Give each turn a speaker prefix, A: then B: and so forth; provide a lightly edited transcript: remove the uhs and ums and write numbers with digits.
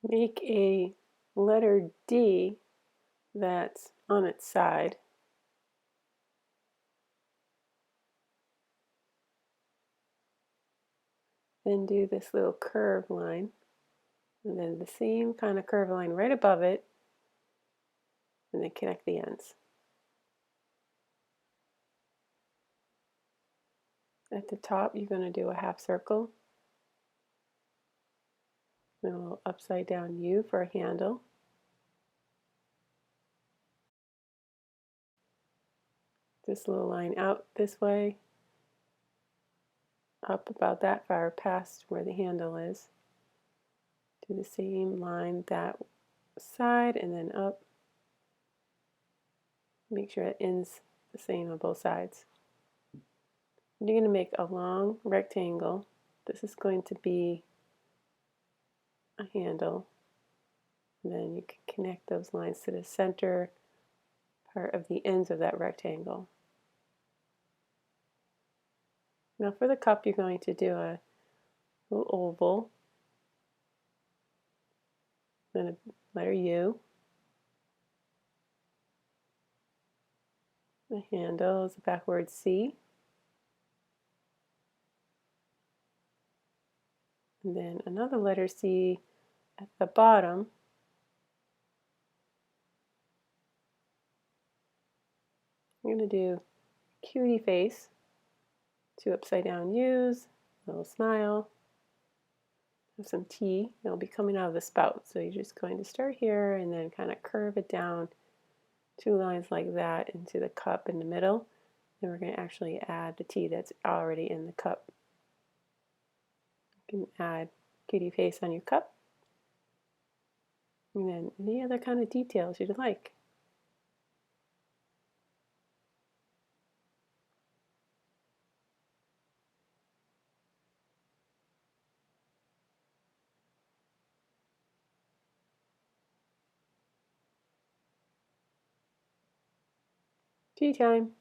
A: make a letter D that's on its side. Then do this little curve line, and then the same kind of curve line right above it, and then connect the ends. At the top, you're going to do a half circle, then a little upside down U for a handle. This little line out this way, up about that far past where the handle is. Do the same line that side and then up. Make sure it ends the same on both sides. You're going to make a long rectangle. This is going to be a handle. And then you can connect those lines to the center part of the ends of that rectangle. Now for the cup, you're going to do a little oval, then a letter U. The handle is a backward C. And then another letter C at the bottom. You're going to do cutie face, 2 upside down U's, a little smile, have some T. It'll be coming out of the spout. So you're just going to start here and then kind of curve it down 2 lines like that into the cup in the middle. Then we're going to actually add the T that's already in the cup. You can add cutie face on your cup. And then any other kind of details you'd like. Tea time.